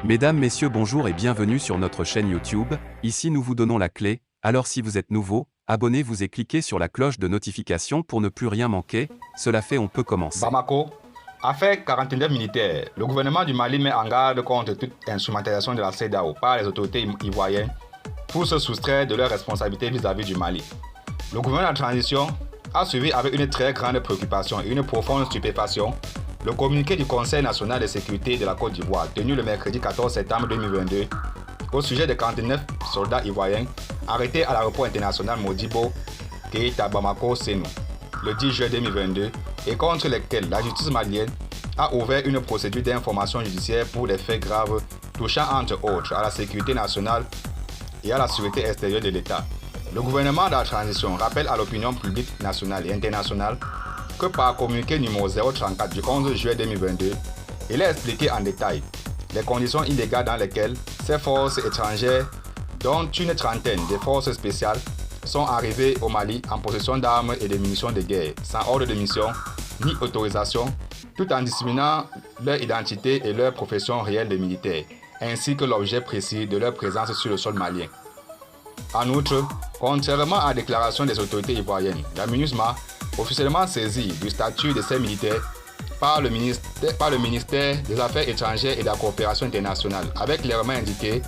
Mesdames, Messieurs, bonjour et bienvenue sur notre chaîne YouTube. Ici nous vous donnons la clé, alors si vous êtes nouveau, abonnez-vous et cliquez sur la cloche de notification pour ne plus rien manquer. Cela fait, on peut commencer. Bamako, affaire 49 militaires. Le gouvernement du Mali met en garde contre toute instrumentalisation de la CEDEAO par les autorités ivoiriennes pour se soustraire de leurs responsabilités vis-à-vis du Mali. Le gouvernement de la transition a suivi avec une très grande préoccupation et une profonde stupéfaction le communiqué du Conseil national de sécurité de la Côte d'Ivoire tenu le mercredi 14 septembre 2022 au sujet de 49 soldats ivoiriens arrêtés à l'aéroport international Modibo Keïta Bamako Sénou le 10 juillet 2022 et contre lesquels la justice malienne a ouvert une procédure d'information judiciaire pour des faits graves touchant entre autres à la sécurité nationale et à la sécurité extérieure de l'État. Le gouvernement de la transition rappelle à l'opinion publique nationale et internationale que par communiqué numéro 034 du 11 juillet 2022, il a expliqué en détail les conditions illégales dans lesquelles ces forces étrangères, dont une trentaine de forces spéciales, sont arrivées au Mali en possession d'armes et de munitions de guerre, sans ordre de mission ni autorisation, tout en disséminant leur identité et leur profession réelle de militaires, ainsi que l'objet précis de leur présence sur le sol malien. En outre, contrairement à la déclaration des autorités ivoiriennes, la MINUSMA, officiellement saisie du statut de ces militaires par le ministère des Affaires étrangères et de la coopération internationale, avec clairement indiqué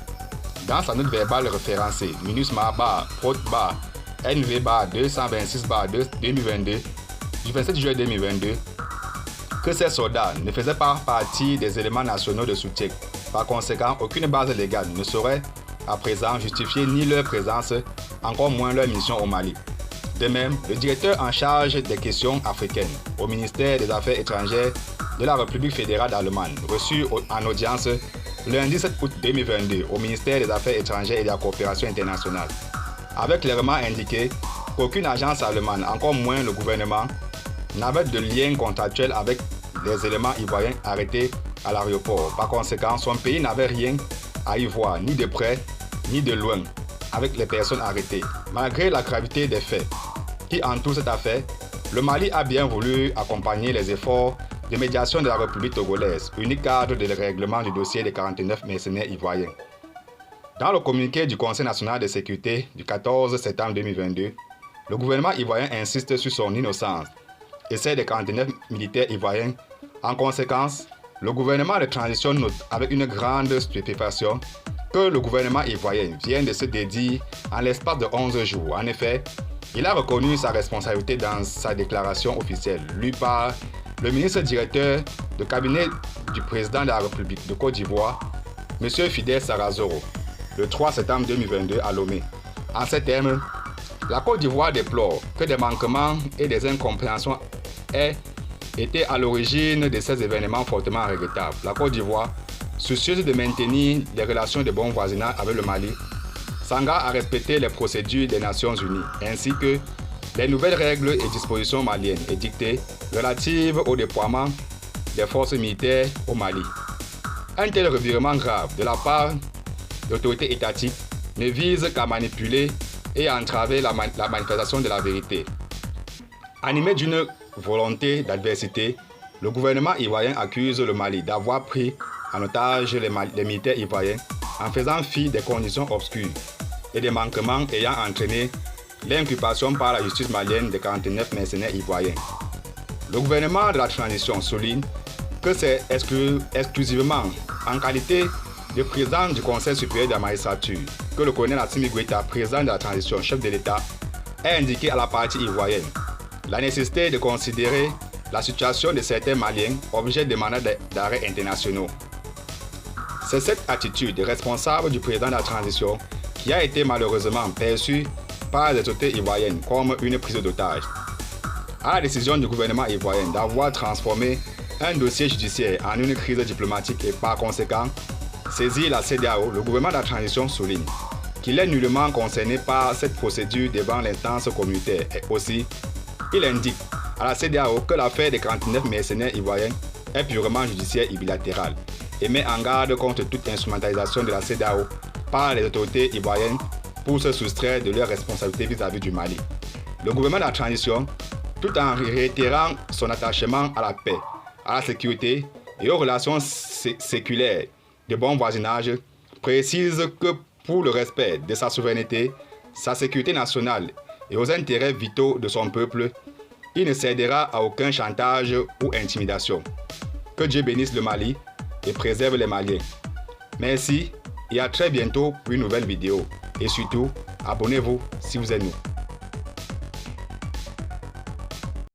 dans sa note verbale référencée MINUSMA-PROT-NV-226-2022 du 27 juillet 2022 que ces soldats ne faisaient pas partie des éléments nationaux de soutien. Par conséquent, aucune base légale ne saurait à présent justifier ni leur présence, encore moins leur mission au Mali. De même, le directeur en charge des questions africaines au ministère des Affaires étrangères de la République fédérale d'Allemagne, reçu en audience lundi 7 août 2022 au ministère des Affaires étrangères et de la coopération internationale, avait clairement indiqué qu'aucune agence allemande, encore moins le gouvernement, n'avait de lien contractuel avec les éléments ivoiriens arrêtés à l'aéroport. Par conséquent, son pays n'avait rien à y voir, ni de près, ni de loin, avec les personnes arrêtées. Malgré la gravité des faits qui entourent cette affaire, le Mali a bien voulu accompagner les efforts de médiation de la République togolaise, unique cadre de règlement du dossier des 49 mercenaires ivoiriens. Dans le communiqué du Conseil national de sécurité du 14 septembre 2022, le gouvernement ivoirien insiste sur son innocence et celle des 49 militaires ivoiriens. En conséquence, le gouvernement de transition note avec une grande stupéfaction que le gouvernement ivoirien vient de se dédier en l'espace de 11 jours. En effet, il a reconnu sa responsabilité dans sa déclaration officielle, lue par le ministre directeur de cabinet du président de la République de Côte d'Ivoire, M. Fidel Sarazoro, le 3 septembre 2022 à Lomé. En ces termes, la Côte d'Ivoire déplore que des manquements et des incompréhensions aient été à l'origine de ces événements fortement regrettables. La Côte d'Ivoire, soucieuse de maintenir des relations de bon voisinage avec le Mali, s'engage à respecter les procédures des Nations Unies, ainsi que les nouvelles règles et dispositions maliennes édictées relatives au déploiement des forces militaires au Mali. Un tel revirement grave de la part d'autorités étatiques ne vise qu'à manipuler et à entraver la manifestation de la vérité. Animé d'une volonté d'adversité, le gouvernement ivoirien accuse le Mali d'avoir pris en otage les militaires ivoiriens en faisant fi des conditions obscures et des manquements ayant entraîné l'inculpation par la justice malienne des 49 mercenaires ivoiriens. Le gouvernement de la transition souligne que c'est exclusivement en qualité de président du Conseil supérieur de la magistrature que le colonel Assimi Goïta, président de la transition, chef de l'État, a indiqué à la partie ivoirienne la nécessité de considérer la situation de certains Maliens objet de mandats d'arrêt internationaux. C'est cette attitude responsable du président de la transition qui a été malheureusement perçue par les autorités ivoiriennes comme une prise d'otage. À la décision du gouvernement ivoirien d'avoir transformé un dossier judiciaire en une crise diplomatique et par conséquent saisir la CEDEAO, le gouvernement de la transition souligne qu'il est nullement concerné par cette procédure devant l'instance communautaire et aussi il indique à la CEDEAO que l'affaire des 49 mercenaires ivoiriens est purement judiciaire et bilatérale et met en garde contre toute instrumentalisation de la CEDEAO par les autorités ivoiriennes pour se soustraire de leurs responsabilités vis-à-vis du Mali. Le gouvernement de la transition, tout en réitérant son attachement à la paix, à la sécurité et aux relations séculaires de bon voisinage précise que pour le respect de sa souveraineté, sa sécurité nationale et aux intérêts vitaux de son peuple, il ne cédera à aucun chantage ou intimidation. Que Dieu bénisse le Mali et préserve les Maliens. Merci et à très bientôt pour une nouvelle vidéo. Et surtout, abonnez-vous si vous êtes nouveau.